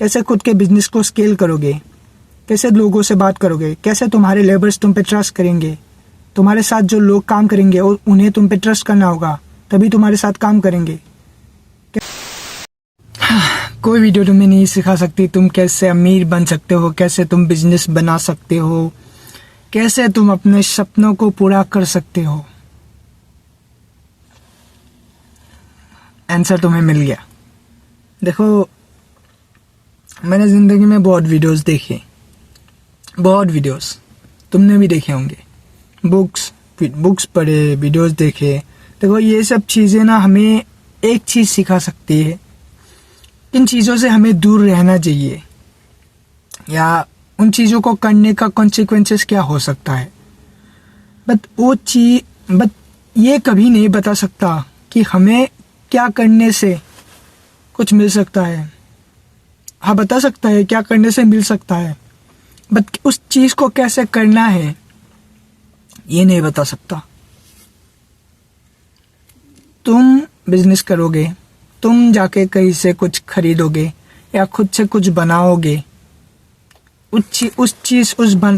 कैसे खुद के बिजनेस को स्केल करोगे, कैसे लोगों से बात करोगे, कैसे तुम्हारे लेबर्स तुम पे ट्रस्ट करेंगे। तुम्हारे साथ जो लोग काम करेंगे और उन्हें तुम पे ट्रस्ट करना होगा, तभी तुम्हारे साथ काम करेंगे। कोई वीडियो तुम्हें नहीं सिखा सकती तुम कैसे अमीर बन सकते हो, कैसे तुम बिजनेस बना सकते हो, कैसे तुम अपने सपनों को पूरा कर सकते हो। आंसर तुम्हें मिल गया। देखो, मैंने ज़िंदगी में बहुत वीडियोस देखे, बहुत वीडियोस तुमने भी देखे होंगे, बुक्स पढ़े, वीडियोस देखे। देखो, ये सब चीज़ें ना हमें एक चीज़ सिखा सकती है, इन चीज़ों से हमें दूर रहना चाहिए, या उन चीज़ों को करने का कॉन्सिक्वेंसेस क्या हो सकता है। बट ये कभी नहीं बता सकता कि हमें क्या करने से कुछ मिल सकता है। हाँ, बता सकता है क्या करने से मिल सकता है, बट उस चीज़ को कैसे करना है ये नहीं बता सकता। तुम बिजनेस करोगे, तुम जाके कहीं से कुछ खरीदोगे या खुद से कुछ बनाओगे,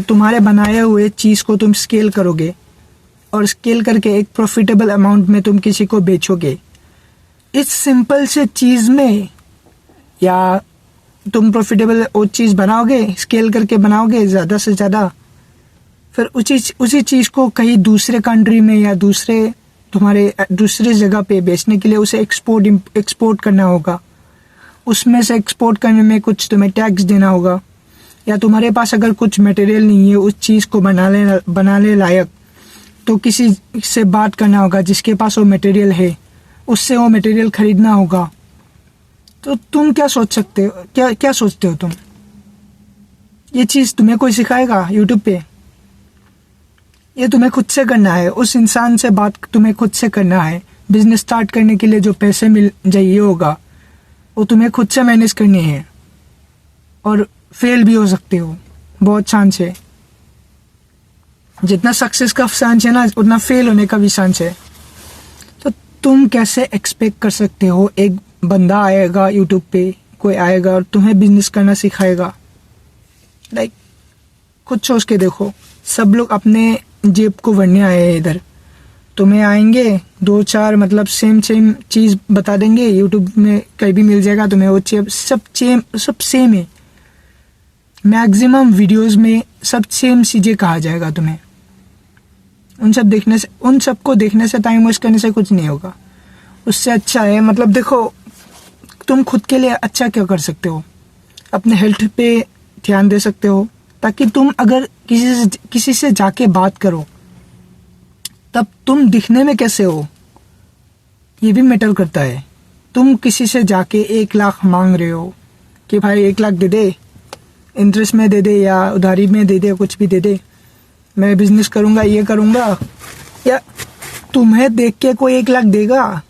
तुम्हारे बनाए हुए चीज़ को तुम स्केल करोगे और स्केल करके एक प्रॉफिटेबल अमाउंट में तुम किसी को बेचोगे। इस सिंपल से चीज़ में, या तुम प्रॉफिटेबल वो चीज़ बनाओगे, स्केल करके बनाओगे ज़्यादा से ज़्यादा, फिर उसी चीज़ को कहीं दूसरे कंट्री में या दूसरे जगह पे बेचने के लिए उसे एक्सपोर्ट करना होगा। उसमें से एक्सपोर्ट करने में कुछ तुम्हें टैक्स देना होगा, या तुम्हारे पास अगर कुछ मटेरियल नहीं है उस चीज़ को बनाने लायक, तो किसी से बात करना होगा जिसके पास वो मटेरियल है, उससे वो मटेरियल खरीदना होगा। तो तुम क्या सोच सकते हो, क्या सोचते हो तुम? ये चीज़ तुम्हें कोई सिखाएगा यूट्यूब पे? ये तुम्हें खुद से करना है, उस इंसान से बात तुम्हें खुद से करना है। बिजनेस स्टार्ट करने के लिए जो पैसे मिल चाहिए होगा वो तुम्हें खुद से मैनेज करनी है, और फेल भी हो सकते हो, बहुत चांस है। जितना सक्सेस का चांस है ना, उतना फेल होने का भी चांस है। तो तुम कैसे एक्सपेक्ट कर सकते हो एक बंदा आएगा यूट्यूब पे, कोई आएगा और तुम्हें बिजनेस करना सिखाएगा? खुद सोच के देखो, सब लोग अपने जेब को भरने आए हैं इधर। तुम्हें आएंगे 2-4 मतलब सेम चीज़ बता देंगे, यूट्यूब में कहीं भी मिल जाएगा तुम्हें वो सब सेम है। मैक्सिमम वीडियोस में सब सेम चीज़ें कहा जाएगा तुम्हें। उन सबको देखने से, टाइम वेस्ट करने से कुछ नहीं होगा। उससे अच्छा है, मतलब देखो, तुम खुद के लिए अच्छा क्या कर सकते हो? अपने हेल्थ पे ध्यान दे सकते हो, ताकि तुम अगर किसी से जाके बात करो तब तुम दिखने में कैसे हो ये भी मैटर करता है। तुम किसी से जाके 1 लाख मांग रहे हो कि भाई 1 लाख दे दे, इंटरेस्ट में दे दे या उधारी में दे दे, कुछ भी दे दे, मैं बिजनेस करूँगा, ये करूँगा, या तुम्हें देख के कोई 1 लाख देगा?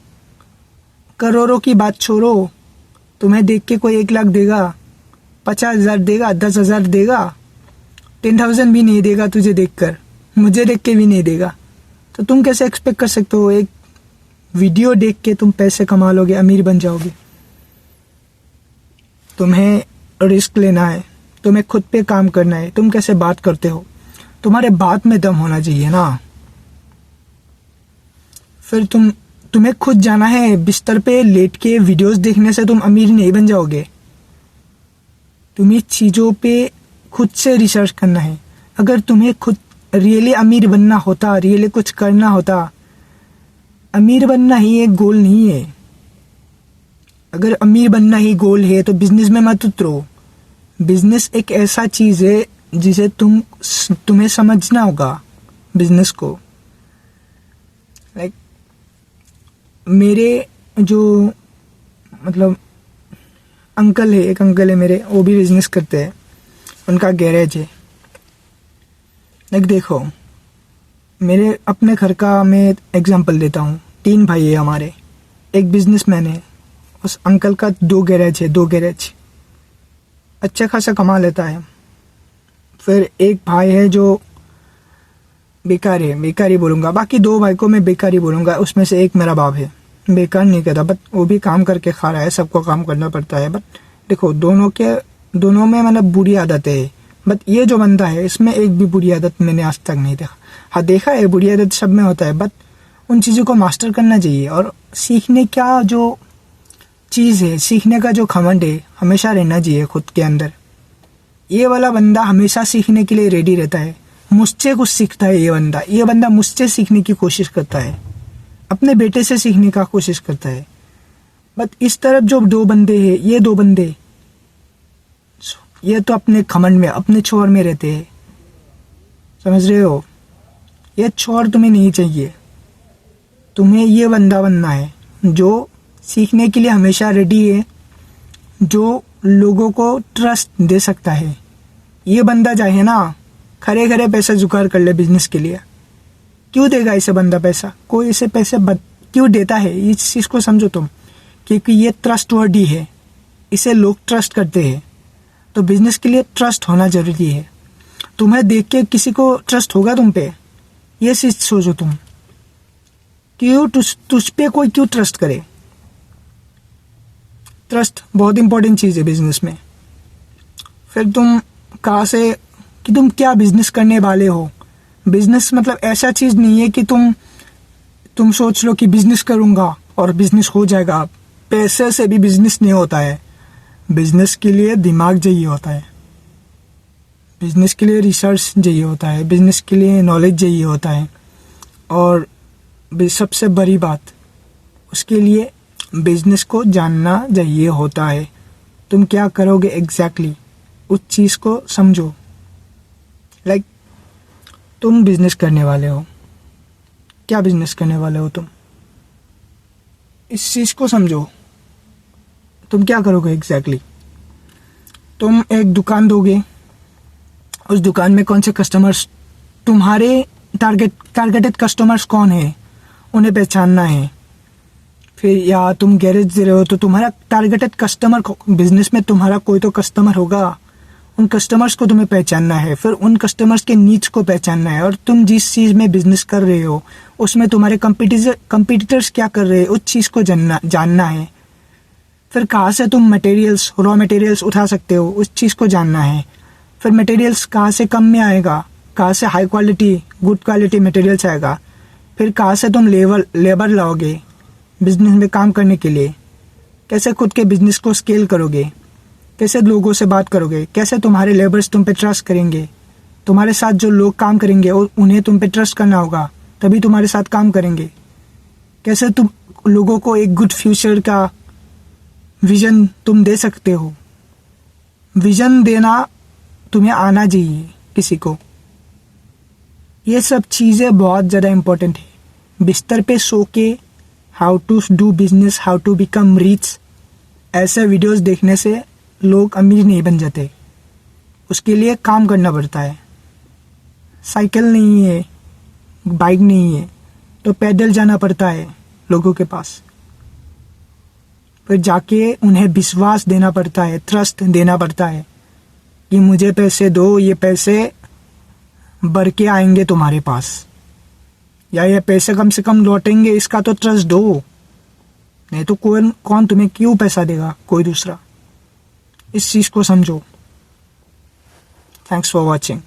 करोड़ों की बात छोड़ो, तुम्हें देख के कोई 1 लाख देगा? 50,000 देगा? 10,000 देगा? 10,000 भी नहीं देगा तुझे देखकर, मुझे देख के भी नहीं देगा। तो तुम कैसे एक्सपेक्ट कर सकते हो एक वीडियो देख के तुम पैसे कमा लोगे, अमीर बन जाओगे? तुम्हें रिस्क लेना है, तुम्हें खुद पे काम करना है। तुम कैसे बात करते हो, तुम्हारे बात में दम होना चाहिए ना। फिर तुम्हें खुद जाना है बिस्तर पे लेट के, वीडियोस देखने से तुम अमीर नहीं बन जाओगे। तुम्हें चीज़ों पे खुद से रिसर्च करना है। अगर तुम्हें खुद रियली अमीर बनना होता, रियली कुछ करना होता, अमीर बनना ही एक गोल नहीं है। अगर अमीर बनना ही गोल है तो बिजनेस में मत उतरो। बिजनेस एक ऐसा चीज़ है जिसे तुम्हें समझना होगा बिजनेस को। मेरे जो मतलब अंकल है, एक अंकल है मेरे, वो भी बिजनेस करते हैं, उनका गैरेज है। देखो, मेरे अपने घर का मैं एग्जांपल देता हूँ। 3 भाई है हमारे, एक बिजनेसमैन है, उस अंकल का 2 गैरेज, अच्छा खासा कमा लेता है। फिर एक भाई है जो बेकार है, बेकार ही बोलूँगा, बाकी 2 भाई को मैं बेकार ही बोलूँगा। उसमें से एक मेरा बाप है, बेकार नहीं कहता, बट वो भी काम करके खा रहा है, सबको काम करना पड़ता है, बट देखो दोनों में मतलब बुरी आदत है, बट ये जो बंदा है इसमें एक भी बुरी आदत मैंने आज तक नहीं देखा। हाँ देखा है, बुरी आदत सब में होता है, बट उन चीज़ों को मास्टर करना चाहिए। और सीखने का जो चीज़ है, सीखने का जो घमंड है, हमेशा रहना चाहिए खुद के अंदर। ये वाला बंदा हमेशा सीखने के लिए रेडी रहता है, मुझसे कुछ सीखता है ये बंदा मुझसे सीखने की कोशिश करता है, अपने बेटे से सीखने का कोशिश करता है। बट इस तरफ जो दो बंदे हैं, ये दो बंदे ये तो अपने घमंड में, अपने छोर में रहते हैं, समझ रहे हो। ये छोर तुम्हें नहीं चाहिए, तुम्हें ये बंदा बनना है जो सीखने के लिए हमेशा रेडी है, जो लोगों को ट्रस्ट दे सकता है। ये बंदा चाहे ना खरे खरे पैसा जुगाड़ कर ले बिजनेस के लिए, क्यों देगा इसे बंदा पैसा? कोई इसे पैसे क्यों देता है? इस चीज़ को समझो तुम, क्योंकि ये ट्रस्टवर्दी है, इसे लोग ट्रस्ट करते हैं। तो बिजनेस के लिए ट्रस्ट होना जरूरी है। तुम्हें देख के किसी को ट्रस्ट होगा तुम पे? ये चीज़ सोचो तुम, क्यों तुझ पे कोई क्यों ट्रस्ट करे? ट्रस्ट बहुत इंपॉर्टेंट चीज़ है बिजनेस में। फिर तुम कहाँ से कि तुम क्या बिजनेस करने वाले हो। बिजनेस मतलब ऐसा चीज़ नहीं है कि तुम सोच लो कि बिजनेस करूँगा और बिजनेस हो जाएगा। पैसे से भी बिजनेस नहीं होता है। बिजनेस के लिए दिमाग चाहिए होता है, बिजनेस के लिए रिसर्च चाहिए होता है, बिजनेस के लिए नॉलेज चाहिए होता है, और सबसे बड़ी बात, उसके लिए बिजनेस को जानना चाहिए होता है। तुम क्या करोगे एग्जैक्टली उस चीज़ को समझो। लाइक तुम बिजनेस करने वाले हो, क्या बिजनेस करने वाले हो तुम, इस चीज़ को समझो। तुम क्या करोगे एग्जैक्टली? तुम एक दुकान दोगे, उस दुकान में कौन से कस्टमर्स, तुम्हारे टारगेटेड कस्टमर्स कौन है, उन्हें पहचानना है। फिर या तुम गैरेज दे रहे हो तो तुम्हारा टारगेटेड कस्टमर, बिजनेस में तुम्हारा कोई तो कस्टमर होगा, उन कस्टमर्स को तुम्हें पहचानना है। फिर उन कस्टमर्स के नीड्स को पहचानना है, और तुम जिस चीज़ में बिजनेस कर रहे हो उसमें तुम्हारे कंपटीटर्स क्या कर रहे हैं उस चीज़ को जानना है। फिर कहाँ से तुम मटेरियल्स, रॉ मटेरियल्स उठा सकते हो, उस चीज़ को जानना है। फिर मटेरियल्स कहाँ से कम में आएगा, कहाँ से high quality good quality materials आएगा। फिर कहाँ से तुम लेबर लाओगे बिजनेस में काम करने के लिए, कैसे खुद के बिजनेस को स्केल करोगे, कैसे लोगों से बात करोगे, कैसे तुम्हारे लेबर्स तुम पे ट्रस्ट करेंगे, तुम्हारे साथ जो लोग काम करेंगे और उन्हें तुम पे ट्रस्ट करना होगा तभी तुम्हारे साथ काम करेंगे। कैसे तुम लोगों को एक गुड फ्यूचर का विजन तुम दे सकते हो। विजन देना तुम्हें आना चाहिए किसी को। ये सब चीज़ें बहुत ज़्यादा इम्पोर्टेंट है। बिस्तर पे सो के how to do business, how to become rich, ऐसे वीडियोस देखने से लोग अमीर नहीं बन जाते। उसके लिए काम करना पड़ता है। साइकिल नहीं है, बाइक नहीं है, तो पैदल जाना पड़ता है लोगों के पास। फिर जाके उन्हें विश्वास देना पड़ता है, ट्रस्ट देना पड़ता है कि मुझे पैसे दो, ये पैसे भर के आएंगे तुम्हारे पास, या ये पैसे कम से कम लौटेंगे, इसका तो ट्रस्ट दो। नहीं तो कौन तुम्हें क्यों पैसा देगा, कोई दूसरा। इस चीज़ को समझो। Thanks for watching.